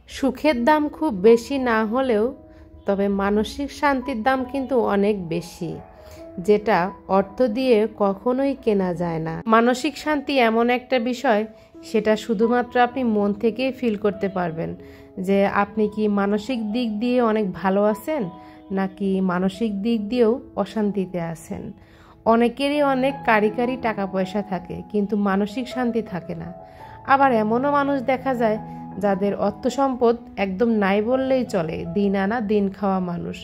সুখের দাম খুব বেশি না হলেও তবে মানসিক শান্তির দাম কিন্তু অনেক বেশি, যেটা অর্থ দিয়ে কখনোই কেনা যায় না। মানসিক শান্তি এমন একটা বিষয়, সেটা শুধুমাত্র আপনি মন থেকেই ফিল করতে পারবেন যে আপনি কি মানসিক দিক দিয়ে অনেক ভালো আছেন নাকি মানসিক দিক দিয়েও অশান্তিতে আছেন। অনেকেরই অনেক কারি টাকা পয়সা থাকে কিন্তু মানসিক শান্তি থাকে না। আবার এমনও মানুষ দেখা যায় যাদের অর্থ সম্পদ একদম নাই বললেই চলে, দিন আনা দিন খাওয়া মানুষ,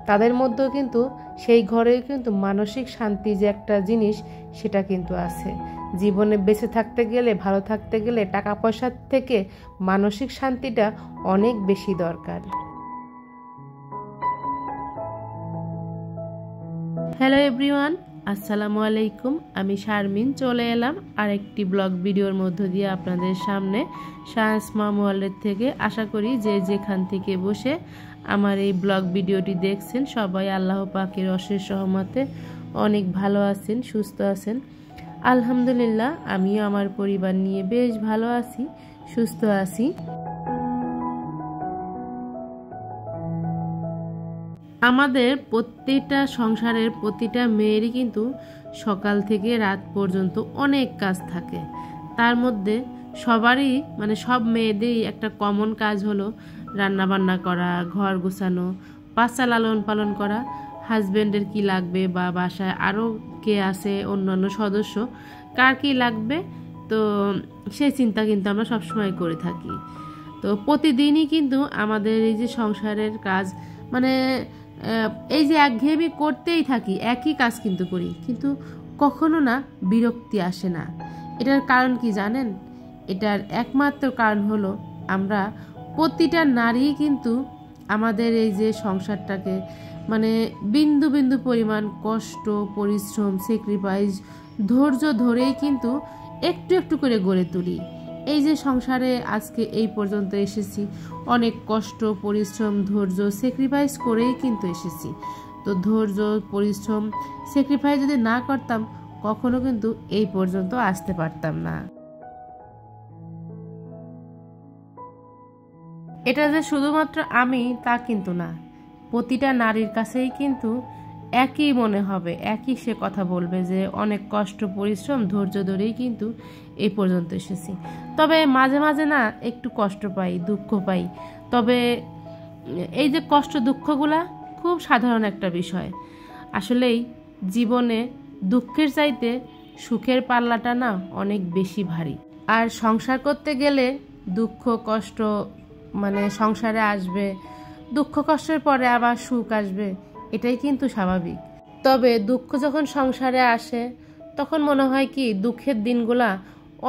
তাদের মধ্যেও কিন্তু সেই ঘরেও কিন্তু মানসিক শান্তি যে একটা জিনিস সেটা কিন্তু আছে। জীবনে বেঁচে থাকতে গেলে, ভালো থাকতে গেলে টাকা পয়সার থেকে মানসিক শান্তিটা অনেক বেশি দরকার। হ্যালো এভরিওয়ান, আসসালামু আলাইকুম। আমি শারমিন চলে এলাম আরেকটি ব্লগ ভিডিওর মধ্য দিয়ে আপনাদের সামনে সায়েন্স মম ওয়ার্ল্ডের থেকে। আশা করি যে যেখান থেকে বসে আমার এই ব্লগ ভিডিওটি দেখছেন সবাই আল্লাহ পাকের অশেষ রহমতে অনেক ভালো আছেন, সুস্থ আছেন। আলহামদুলিল্লাহ, আমিও আমার পরিবার নিয়ে বেশ ভালো আছি, সুস্থ আছি। আমাদের প্রত্যেকটা সংসারের প্রতিটা মেয়েরই কিন্তু সকাল থেকে রাত পর্যন্ত অনেক কাজ থাকে। তার মধ্যে সবারই সব মেয়েদেরই একটা কমন কাজ হলো রান্না বান্না করা, ঘর গোছানো, বাচ্চা লালন পালন করা, হাজব্যান্ডের কি লাগবে বা বাসায় আরও কে আছে, অন্যান্য সদস্য কার কি লাগবে, তো সেই চিন্তা কিন্তু আমরা সবসময় করে থাকি। তো প্রতিদিনই কিন্তু আমাদের এই যে সংসারের কাজ এই যে একঘেয়েমি করতেই থাকি, একই কাজ কিন্তু করি, কিন্তু কখনো না বিরক্তি আসে না। এটার কারণ কি জানেন? এটার একমাত্র কারণ হলো আমরা প্রতিটা নারী কিন্তু আমাদের এই যে সংসারটাকে বিন্দু বিন্দু পরিমাণ কষ্ট, পরিশ্রম, স্যাক্রিফাইস, ধৈর্য ধরেই কিন্তু একটু একটু করে গড়ে তুলি। এই যে সংসারে আজকে এই পর্যন্ত এসেছি, অনেক কষ্ট, পরিশ্রম, ধৈর্য, স্যাক্রিফাইস করেই কিন্তু এসেছি। তো ধৈর্য, পরিশ্রম, স্যাক্রিফাইস যদি না করতাম কখনো কিন্তু এই পর্যন্ত আসতে পারতাম না। এটা যে শুধুমাত্র আমি তা কিন্তু না, প্রতিটা নারীর কাছেই কিন্তু একই মনে হবে, একই সে কথা বলবে যে অনেক কষ্ট, পরিশ্রম, ধৈর্য ধরেই কিন্তু এই পর্যন্ত এসেছি। তবে মাঝে মাঝে না একটু কষ্ট পাই, দুঃখ পাই। তবে এই যে কষ্ট, দুঃখগুলা খুব সাধারণ একটা বিষয়। আসলেই জীবনে দুঃখের চাইতে সুখের পাল্লাটা না অনেক বেশি ভারী। আর সংসার করতে গেলে দুঃখ কষ্ট সংসারে আসবে, দুঃখ কষ্টের পরে আবার সুখ আসবে, এটাই কিন্তু স্বাভাবিক। তবে দুঃখ যখন সংসারে আসে তখন মনে হয় কি দুঃখের দিনগুলা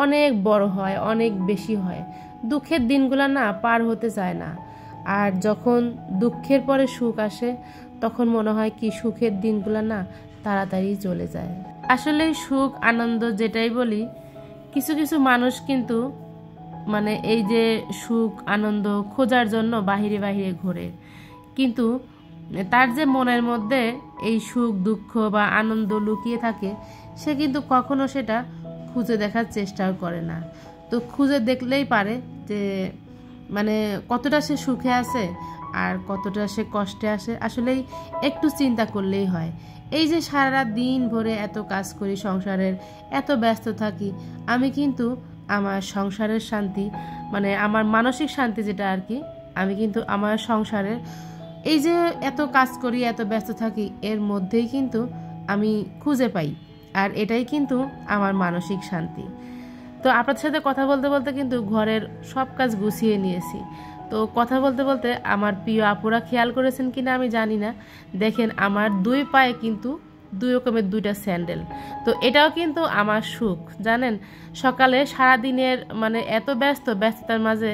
অনেক বড় হয়, অনেক বেশি হয়। দুঃখের দিনগুলা না পার হতে চায় না। আর যখন দুঃখের পরে সুখ আসে তখন মনে হয় কি সুখের দিনগুলা না তাড়াতাড়ি চলে যায়। আসলে সুখ আনন্দ যেটাই বলি, কিছু কিছু মানুষ কিন্তু এই যে সুখ আনন্দ খোঁজার জন্য বাহিরে বাহিরে ঘোরে, কিন্তু তার যে মনের মধ্যে এই সুখ দুঃখ বা আনন্দ লুকিয়ে থাকে সে কিন্তু কখনো সেটা খুঁজে দেখার চেষ্টাও করে না। তো খুঁজে দেখলেই পারে যে কতটা সে সুখে আছে আর কতটা সে কষ্টে আসে। আসলেই একটু চিন্তা করলেই হয়। এই যে সারা দিন ভরে এত কাজ করি, সংসারের এত ব্যস্ত থাকি, আমি কিন্তু আমার সংসারের শান্তি আমার মানসিক শান্তি যেটা আর কি, আমি কিন্তু আমার সংসারের এই যে এত কাজ করি, এত ব্যস্ত থাকি, এর মধ্যেই কিন্তু আমি খুঁজে পাই। আর এটাই কিন্তু আমার মানসিক শান্তি। তো আপনার সাথে কথা বলতে বলতে কিন্তু ঘরের সব কাজ গুছিয়ে নিয়েছি। তো কথা বলতে বলতে আমার প্রিয় আপুরা খেয়াল করেছেন কিনা আমি জানি না, দেখেন আমার দুই পায়ে কিন্তু দুই রকমের দুইটা স্যান্ডেল। তো এটাও কিন্তু আমার সুখ, জানেন। সকালে সারাদিনের এত ব্যস্ততার মাঝে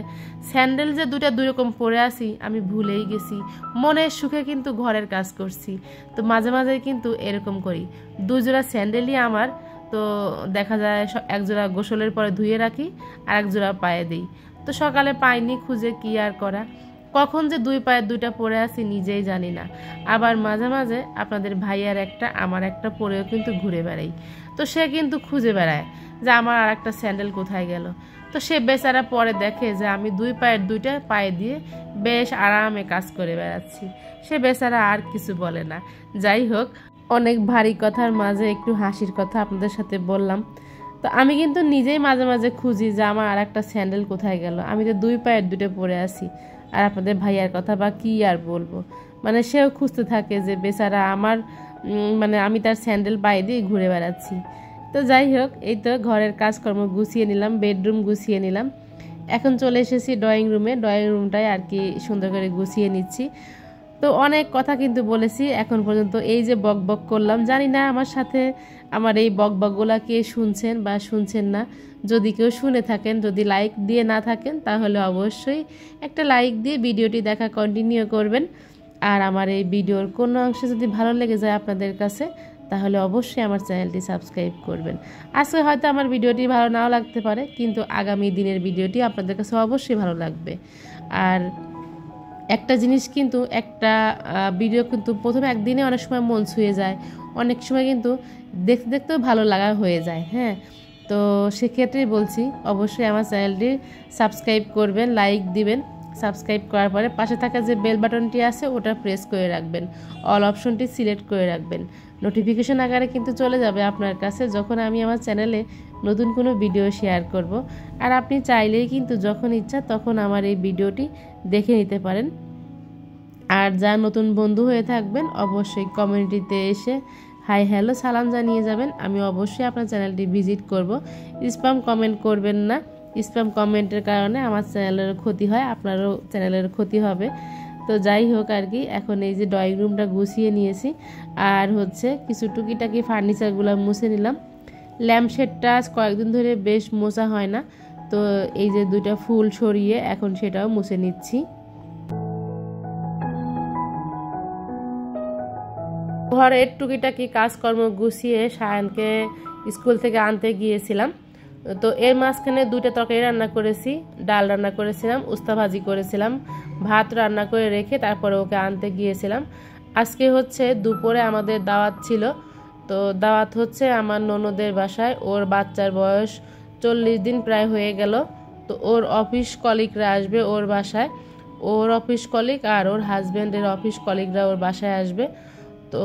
স্যান্ডেল যে দুই রকম পরে আসি আমি ভুলেই গেছি। মনের সুখে কিন্তু ঘরের কাজ করছি। তো মাঝে মাঝে কিন্তু এরকম করি, দুই জোড়া স্যান্ডেলই আমার। তো দেখা যায় এক জোড়া গোসলের পরে ধুয়ে রাখি আর এক জোড়া পায়ে দিই। তো সকালে পাইনি খুঁজে কি আর করা, কখন যে দুই পায়ের দুইটা পরে আসি নিজেই জানি না। আবার মাঝে মাঝে আপনাদের ভাইয়ার একটা আমার একটা পরেও কিন্তু ঘুরে বেড়াই। তো সে কিন্তু খুঁজে বেড়ায় যে আমার আর একটা স্যান্ডেল কোথায় গেল। তো সে বেচারা পরে দেখে যে আমি দুই পায়ের দুইটা পায়ে দিয়ে বেশ আরামে কাজ করে বেড়াচ্ছি। সে বেচারা আর কিছু বলে না। যাই হোক, অনেক ভারী কথার মাঝে একটু হাসির কথা আপনাদের সাথে বললাম। তো আমি কিন্তু নিজেই মাঝে মাঝে খুঁজি যে আমার আর একটা স্যান্ডেল কোথায় গেল, আমি তো দুই পায়ের দুটো পরে আছি। আর আপনাদের ভাইয়ার কথা বা কি আর বলবো, মানে সেও খুঁজতে থাকে যে বেচারা আমার মানে আমি তার স্যান্ডেল পায়ে দিয়ে ঘুরে বেড়াচ্ছি। তো যাই হোক, এই তো ঘরের কাজকর্ম গুছিয়ে নিলাম, বেডরুম গুছিয়ে নিলাম। এখন চলে এসেছি ড্রয়িং রুমে, ড্রয়িং রুমটাই আর কি সুন্দর করে গুছিয়ে নিচ্ছি। তো অনেক কথা কিন্তু বলেছি এখন পর্যন্ত, এই যে বক বক করলাম, জানি না আমার সাথে আমার এই বক বকগুলা কে শুনছেন বা শুনছেন না। যদি কেউ শুনে থাকেন, যদি লাইক দিয়ে না থাকেন, তাহলে অবশ্যই একটা লাইক দিয়ে ভিডিওটি দেখা কন্টিনিউ করবেন। আর আমার এই ভিডিওর কোনো অংশে যদি ভালো লেগে যায় আপনাদের কাছে, তাহলে অবশ্যই আমার চ্যানেলটি সাবস্ক্রাইব করবেন। আজকে হয়তো আমার ভিডিওটি ভালো নাও লাগতে পারে, কিন্তু আগামী দিনের ভিডিওটি আপনাদের কাছে অবশ্যই ভালো লাগবে। আর একটা জিনিস কিন্তু, একটা ভিডিও কিন্তু প্রথমে একদিনে অনেক সময় মন ছুঁয়ে যায়, অনেক সময় কিন্তু দেখতে দেখতেও ভালো লাগা হয়ে যায়। হ্যাঁ, তো সেক্ষেত্রেই বলছি অবশ্যই আমার চ্যানেলটি সাবস্ক্রাইব করবেন, লাইক দিবেন। সাবস্ক্রাইব করার পরে পাশে থাকা যে বেল বাটনটি আছে ওটা প্রেস করে রাখবেন, অল অপশনটি সিলেক্ট করে রাখবেন। নোটিফিকেশন আকারে কিন্তু চলে যাবে আপনার কাছে যখন আমি আমার চ্যানেলে নতুন কোনো ভিডিও শেয়ার করব। আর আপনি চাইলেই কিন্তু যখন ইচ্ছা তখন আমার এই ভিডিওটি দেখে নিতে পারেন। আর যা নতুন বন্ধু হয়ে থাকবেন, অবশ্যই কমিউনিটিতে এসে হাই হ্যালো সালাম জানিয়ে যাবেন। আমি অবশ্যই আপনার চ্যানেলটি ভিজিট করব। স্প্যাম কমেন্ট করবেন না, স্প্যাম কমেন্টের কারণে আমার চ্যানেলের ক্ষতি হয়, আপনারও চ্যানেলের ক্ষতি হবে। তো যাই হোক আর কি, এখন এই যে ড্রয়িং রুমটা গুছিয়ে নিয়েছি, আর হচ্ছে কিছু টুকিটাকি ফার্নিচারগুলো মুছে নিলাম। ল্যাম্পশেডটা কয়েকদিন ধরে বেশ মোছা হয় না, তো এই যে দুইটা ফুল সরিয়ে এখন সেটাও মুছে নিচ্ছি। ঘরের টুকিটাকি কাজকর্ম গুছিয়ে সায়ানকে স্কুল থেকে আনতে গিয়েছিলাম। তো এর মাঝখানে দুইটা তরকারি রান্না করেছি, ডাল রান্না করেছিলাম, উস্তা ভাজি করেছিলাম, ভাত রান্না করে রেখে তারপরে ওকে আনতে গিয়েছিলাম। আজকে হচ্ছে দুপুরে আমাদের দাওয়াত ছিল। তো দাওয়াত হচ্ছে আমার ননদের বাসায়। ওর বাচ্চার বয়স 40 দিন প্রায় হয়ে গেল। তো ওর অফিস কলিগরা আসবে ওর বাসায়, ওর অফিস কলিগ আর ওর হাজব্যান্ডের অফিস কলিগরা ওর বাসায় আসবে। তো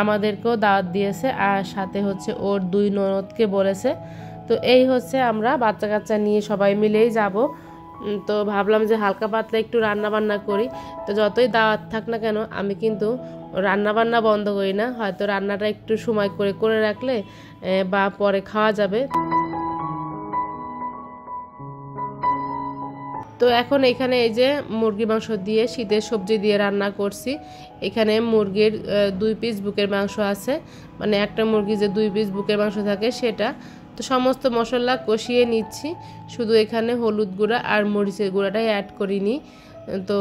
আমাদেরকেও দাওয়াত দিয়েছে, আর সাথে হচ্ছে ওর 2 ননদকে বলেছে। তো এই হচ্ছে আমরা বাচ্চা কাচ্চা নিয়ে সবাই মিলেই যাব। তো ভাবলাম যে হালকা পাতলা একটু রান্না বান্না করি। তো যতই দাওয়াত থাক না কেন, আমি কিন্তু রান্না বান্না বন্ধ করি না। হয়তো রান্নাটা একটু সময় করে করে রাখলে বা পরে খাওয়া যাবে। তো এখন এখানে এই যে মুরগি মাংস দিয়ে শীতের সবজি দিয়ে রান্না করছি। এখানে মুরগির 2 পিস বুকের মাংস আছে, মানে একটা মুরগি যে 2 পিস বুকের মাংস থাকে সেটা। তো সমস্ত মশলা কষিয়ে নিচ্ছি, শুধু এখানে হলুদ গুঁড়া আর মরিচের গুঁড়াটাই অ্যাড করিনি। তো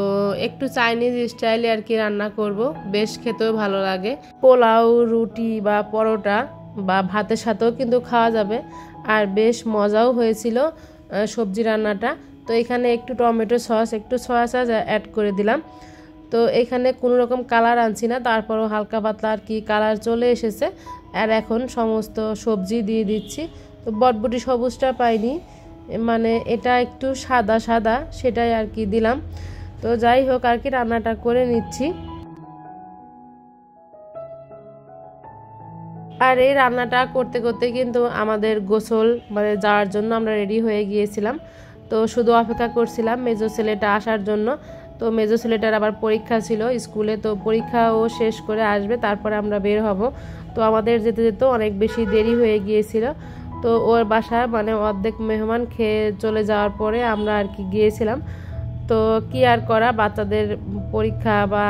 একটু চাইনিজ স্টাইলে আর কি রান্না করব, বেশ খেতেও ভালো লাগে। পোলাও, রুটি বা পরোটা বা ভাতের সাথেও কিন্তু খাওয়া যাবে, আর বেশ মজাও হয়েছিল সবজি রান্নাটা। তো এখানে একটু টমেটো সস, একটু সয়া সস অ্যাড করে দিলাম। তো এখানে কোনো রকম কালার আনছি না, তারপরও হালকা পাতলা আর কি কালার চলে এসেছে। আর এখন সমস্ত সবজি দিয়ে দিচ্ছি। তো বটবটি সবুজটা পাইনি, মানে এটা একটু সাদা সাদা, সেটাই আর কি দিলাম। তো যাই হোক আর কি রান্নাটা করে নিচ্ছি। আর এই রান্নাটা করতে করতে কিন্তু আমাদের গোসল মানে যাওয়ার জন্য আমরা রেডি হয়ে গিয়েছিলাম। তো শুধু অপেক্ষা করছিলাম মেজো ছেলেটা আসার জন্য। তো মেজো ছেলেটার আবার পরীক্ষা ছিল স্কুলে, তো পরীক্ষাও শেষ করে আসবে, তারপরে আমরা বের হব। তো আমাদের যেতে যেতে অনেক বেশি দেরি হয়ে গিয়েছিল। তো ওর বাসা মানে অর্ধেক মেহমান খেয়ে চলে যাওয়ার পরে আমরা আর কি গিয়েছিলাম। তো কি আর করা, বাচ্চাদের পরীক্ষা বা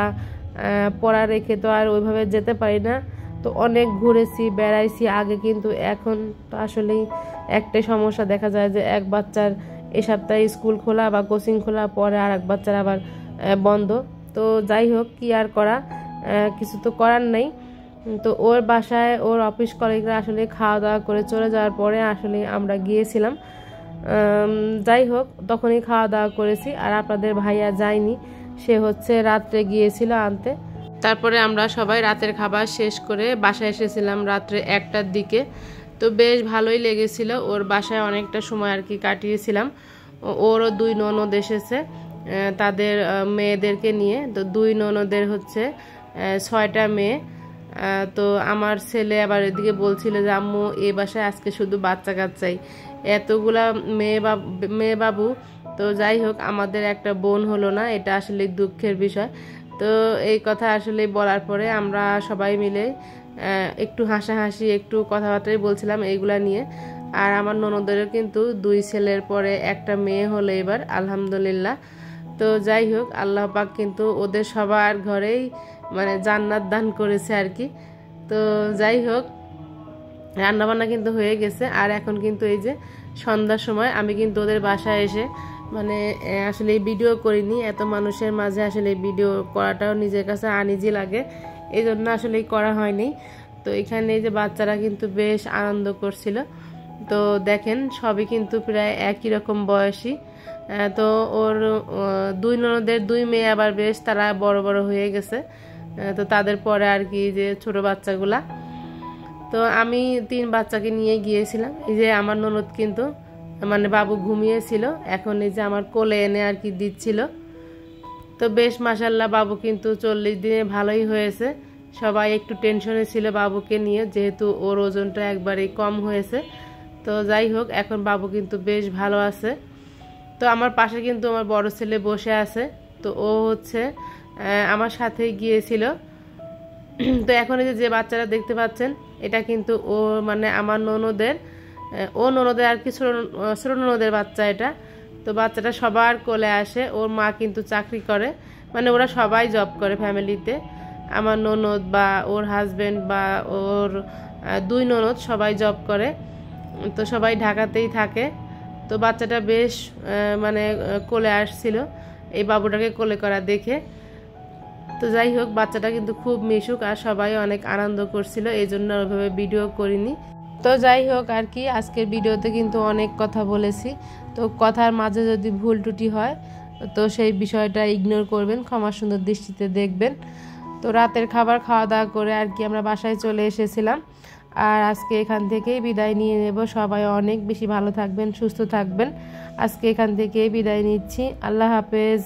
পড়া রেখে তো আর ওইভাবে যেতে পারি না। তো অনেক ঘুরেছি, বেড়াইছি আগে, কিন্তু এখন তো আসলেই একটাই সমস্যা দেখা যায় যে এক বাচ্চার এ সপ্তাহে স্কুল খোলা বা কোচিং খোলা, পরে আর এক বাচ্চার আবার বন্ধ। তো যাই হোক কি আর করা, কিছু তো করার নেই। তো ওর বাসায় ওর অফিস কলিগরা আসলে খাওয়া দাওয়া করে চলে যাওয়ার পরে আসলে আমরা গিয়েছিলাম। যাই হোক তখনই খাওয়া দাওয়া করেছি। আর আপনাদের ভাইয়া যায়নি, সে হচ্ছে রাত্রে গিয়েছিল আনতে। তারপরে আমরা সবাই রাতের খাবার শেষ করে বাসায় এসেছিলাম রাত্রে 1টার দিকে। তো বেশ ভালোই লেগেছিল, ওর বাসায় অনেকটা সময় আর কি কাটিয়েছিলাম। ওরও 2 ননদ এসেছে তাদের মেয়েদেরকে নিয়ে। তো 2 ননদের হচ্ছে 6টা মেয়ে। তো আমার ছেলে আবার এদিকে বলছিল যে আম্মু এই বাসায় আজকে শুধু বাচ্চা কাচ্চাই, এতগুলা মেয়ে বাবু। তো যাই হোক, আমাদের একটা বোন হলো না, এটা আসলে দুঃখের বিষয়। তো এই কথা আসলে বলার পরে আমরা সবাই মিলে একটু হাসাহাসি একটু কথাবার্তাই বলছিলাম এইগুলা নিয়ে। আর আমার ননদেরও কিন্তু 2 ছেলের পরে একটা মেয়ে হলো এবার, আলহামদুলিল্লাহ। তো যাই হোক, আল্লাহ পাক কিন্তু ওদের সবার ঘরেই মানে জান্নাত দান করেছে আর কি। তো যাই হোক, রান্নাবান্না কিন্তু হয়ে গেছে। আর এখন কিন্তু এই যে সন্ধ্যার সময় আমি কিন্তু ওদের বাসায় এসে মানে আসলে এই ভিডিও করিনি, এত মানুষের মাঝে আসলে ভিডিও করাটাও নিজের কাছে আনইজি লাগে, এই জন্য আসলে করা হয়নি। তো এখানে এই যে বাচ্চারা কিন্তু বেশ আনন্দ করছিল। তো দেখেন সবই কিন্তু প্রায় একই রকম বয়সী। তো ওর 2 ননদের 2 মেয়ে আবার বেশ তারা বড় বড় হয়ে গেছে। তো তাদের পরে আর কি যে ছোট বাচ্চাগুলা। তো আমি 3 বাচ্চাকে নিয়ে গিয়েছিলাম। এই যে আমার ননদ কিন্তু মানে বাবু ঘুমিয়েছিল, এখন এই যে আমার কোলে এনে আর কি দিচ্ছিল। তো বেশ মাশাল্লাহ, বাবু কিন্তু 40 দিনে ভালোই হয়েছে। সবাই একটু টেনশনে ছিল বাবুকে নিয়ে, যেহেতু ওর ওজনটা একবারেই কম হয়েছে। তো যাই হোক, এখন বাবু কিন্তু বেশ ভালো আছে। তো আমার পাশে কিন্তু আমার বড় ছেলে বসে আছে। তো ও হচ্ছে আমার সাথেই গিয়েছিল। তো এখন এই যে বাচ্চারা দেখতে পাচ্ছেন, এটা কিন্তু ও মানে আমার ননদের আর কি ছোট ননদের বাচ্চা এটা। তো বাচ্চাটা সবার কোলে আসে। ওর মা কিন্তু চাকরি করে, মানে ওরা সবাই জব করে ফ্যামিলিতে। আমার ননদ বা ওর হাজবেন্ড বা ওর 2 ননদ সবাই জব করে। তো সবাই ঢাকাতেই থাকে। তো বাচ্চাটা বেশ মানে কোলে আসছিল এই বাবুটাকে কোলে করা দেখে। তো যাই হোক, বাচ্চাটা কিন্তু খুব মিশুক আর সবাই অনেক আনন্দ করছিল, এই জন্য ওইভাবে ভিডিও করিনি। তো যাই হোক আর কি, আজকের ভিডিওতে কিন্তু অনেক কথা বলেছি। তো কথার মাঝে যদি ভুল ত্রুটি হয় তো সেই বিষয়টা ইগনোর করবেন, ক্ষমা সুন্দর দৃষ্টিতে দেখবেন। তো রাতের খাবার খাওয়া দাওয়া করে আর কি আমরা বাসায় চলে এসেছিলাম। আর আজকে এখান থেকেই বিদায় নিয়ে নেব। সবাই অনেক বেশি ভালো থাকবেন, সুস্থ থাকবেন। আজকে এখান থেকেই বিদায় নিচ্ছি। আল্লাহ হাফেজ।